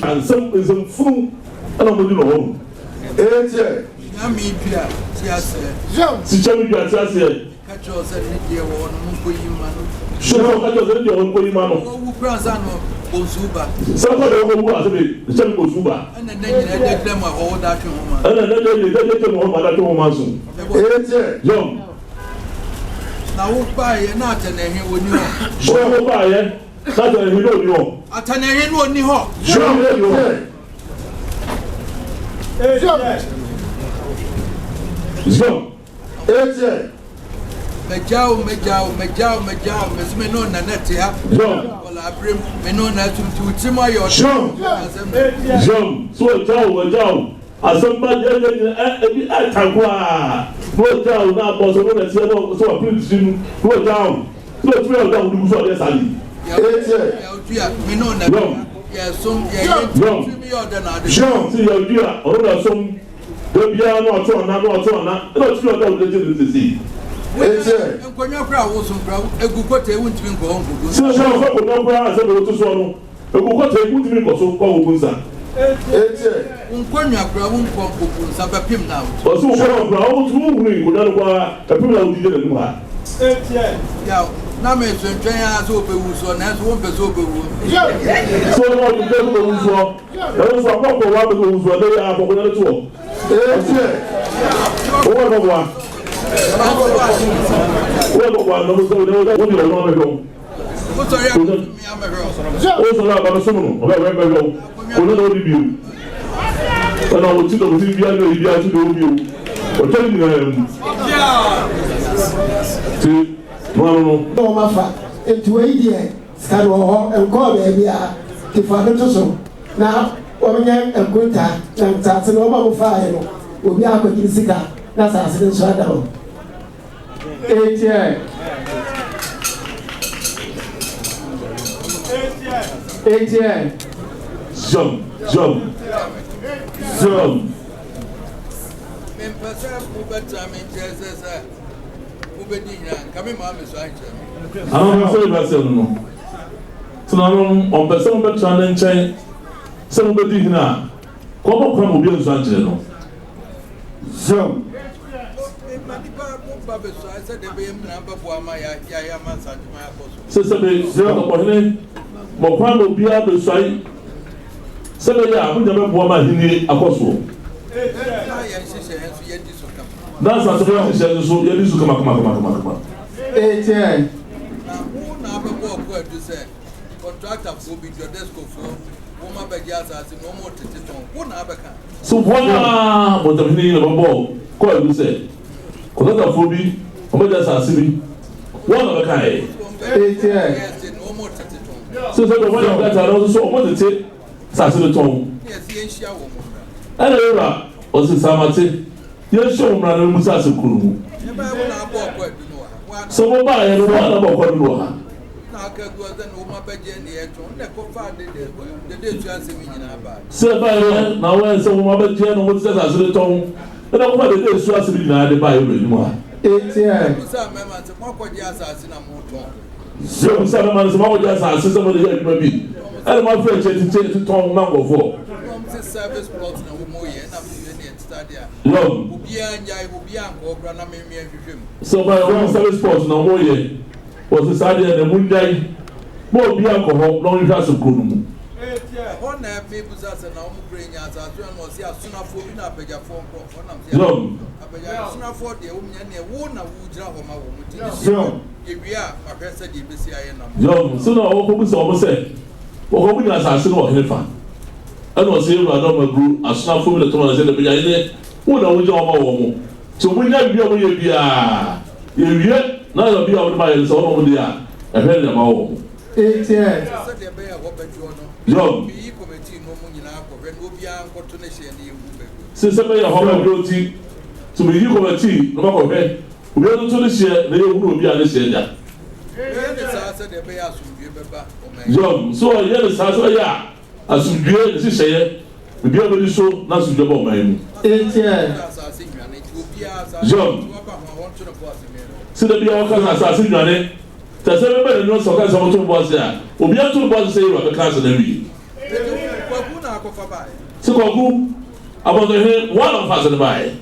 can some funu ana mo di no ho etie na mi bia ti ase si chami bia ti ase ka cho se ni die wo no ko yima no so ka cho se ni wo ko yima no wo wu pransa no Bozuba. So what do you want to be? Some Bozuba. And then they them a whole that woman. And then they them all that woman. Young. Now, who buy a nut and a hill when you are? Sure, buy it. That's a hill you are. At an hill when you are. Sure, you are. Young. Majao, Miss Menon and Netia. Well, I bring Menon to Timor. John, so Joe, as somebody at Tagua. Go down now, Boston, so I put him. Go down. So 3 of them do so, yes, Ali. Menon, yes, some John, see your dear, or some. Don't be not so, not 3 of them to see. And when your crowd was some crowd, a good what they wouldn't even go home. So, no crowd, I to swallow. A good what they wouldn't even go so called Gunza. When your crowd won't come to Sabapim now. Or so, crowd, 2 ring without a people who didn't know. Now, Mr. Jayas over who's on as 1 person over. So, what you get who's wrong? There was a couple of who's were there for another tour. One. That's what the says. So you need to come. So what the meaning of a ball? Quite you say. Collector phobia, or just a city. One of a kind. So the one of that are also what it is. Sassy Tom. And I was in Samate. Yes, show Brother Musasu Kuru. So, what buy and one about Kodua? Sir, by now, when some mother Jen was as the tongue, and I wanted to trust me now the Bible. So, some months more just as some of the young baby. And my friend said to Tom number 4. Service plots no more yet. No. So my own service post no more yet. Was the side of the moon day. More be alcohol, no interest of Kurum. One people as an Ukrainian as a friend was here soon after we not pay a phone call for them. No. Soon after the woman and one of Wuja or my woman. So, if we are, my friend said, you be see I am. Young, sooner or almost almost said, well, hoping as I should not have fun. I don't see you, I don't agree. As now for the Thomas and the Beginning, who know which are more. So we never be able to be a yet, neither be able to buy his own over there. I heard them all. Young, since I made a home guilty to be you committee, no matter where we are to this year, they will be on this year. Young, so I hear the Sasa, yeah. As you do, this is a we be able to show not to double my John. So the be all kinds of assassin on it. There's everybody knows all kinds of two boys there. We'll be able to say you have a class of the week. Sikoku about the one of us in the bay.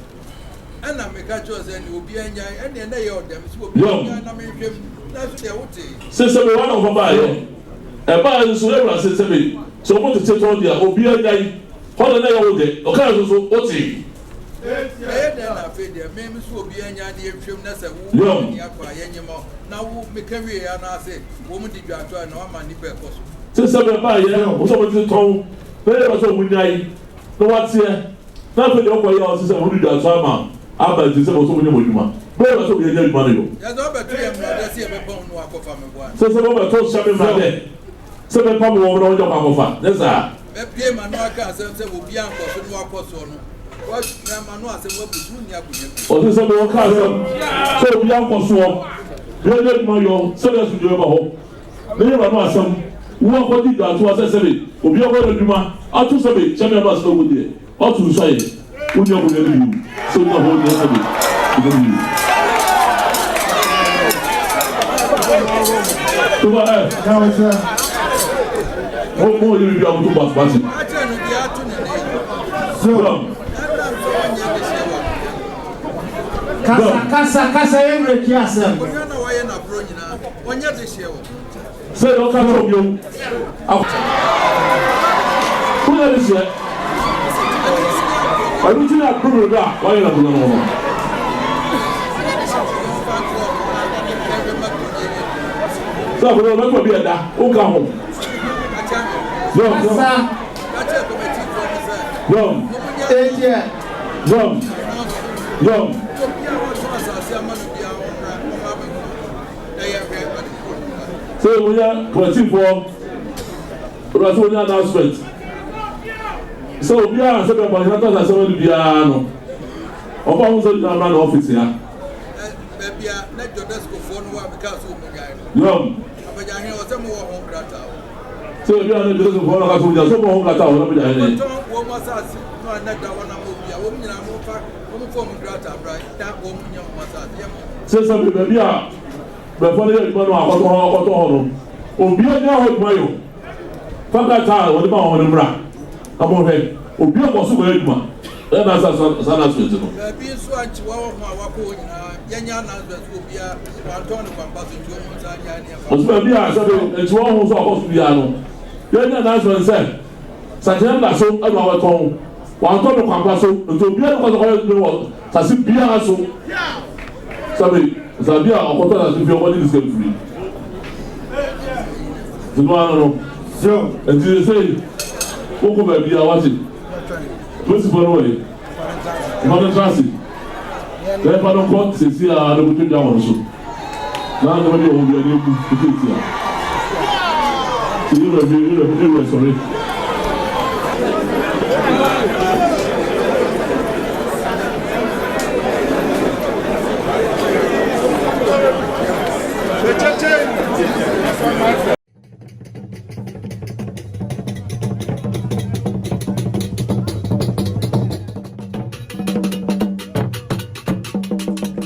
And I make a choice and you'll be any day of them. Since one of a buy, a buy is whoever says to me. So what to take on the Obia guy, what the name of the occasion, what's he? Now, make a way and I say, woman, did you try no money per cost? Since I buy, was over to the town, there was a windy. No one's here. Nothing the upper house is a wounded as farmer. I bet this was only one. Where was the young money? There's over 300 pounds no alcohol from one. So, over told Shabby Friday. 7 pounds over on your papa. That's that. Maybe my no account will be uncle to no apostle. What Grandma said, what was doing? Or this other account. So, be uncle swore. You're my so that's what you're about. Never know some. Wọ́n kọ́ dídá tó ọsẹ sẹ́bi òbí ọkọ̀ ẹ̀rọ ìdúmọ̀ ọtún sẹ́bi sẹ́mi ẹ̀bá sọ́wọ́ díẹ̀ ọtún sọ yẹ ó ní ọkọ̀ ẹ̀rọ ìdúmọ̀ sọ́wọ́ náà wọ́n ní sẹ́bi ẹ̀rọ ìdúmọ̀. tó bá ẹ̀ wọ́n mú òye ìdí àwọn tó bá pàṣẹ. Kasa yẹn rẹ̀ kí a sẹ́m. Say, don't come from you. Who is it? I don't think that problem that. Why are you not going on? So, we don't know be that. Who come home? So we are waiting for Rasulia announcement. So we are saying about the assembly piano. Of our own office here. Maybe let your desk phone because of guy. No. But I hear some more home grata. So you are the desk phone of us. So home grata. What about it? One was us. No, I never want to move. I won't move from grata, right? That woman, young massage. So some baby are. Before the man was on Obi any hold mayo. Faka ta wodi ma won mra. Amo he. Obi o so we aduma. E na sana sweet no. Bi so anchi wa wo ma wa ko nyina. Yenya na so obi a wa ton no pampa so tuo mo sa nya ne fa. Oso bi a so de enchi wo ho so akoso bi ano. Yenya na so nse. Sajen da so adu wa ton. Wa ton no pampa so. Nto bi a ko so ko sa si bi a so. Sabe Zabia ọkọtọ na tufi ọkọ ní same free. Tùmọ̀ àná nọ. Ẹ̀dì ṣe sẹ́yìn kókó bẹ̀bí àwáṣe. Lọ́sì fọ́nà wọ̀nyí. Ìfọ̀nà tíráṣì. Lẹ́yìn fọ́nà kọ́ ṣèṣì àdókòtò ìjà wọn so. Náà ní wọ́n ní òun bí ẹni kú kíkẹ́ ìtì à. Ìlú rẹ̀ sọ̀rọ̀.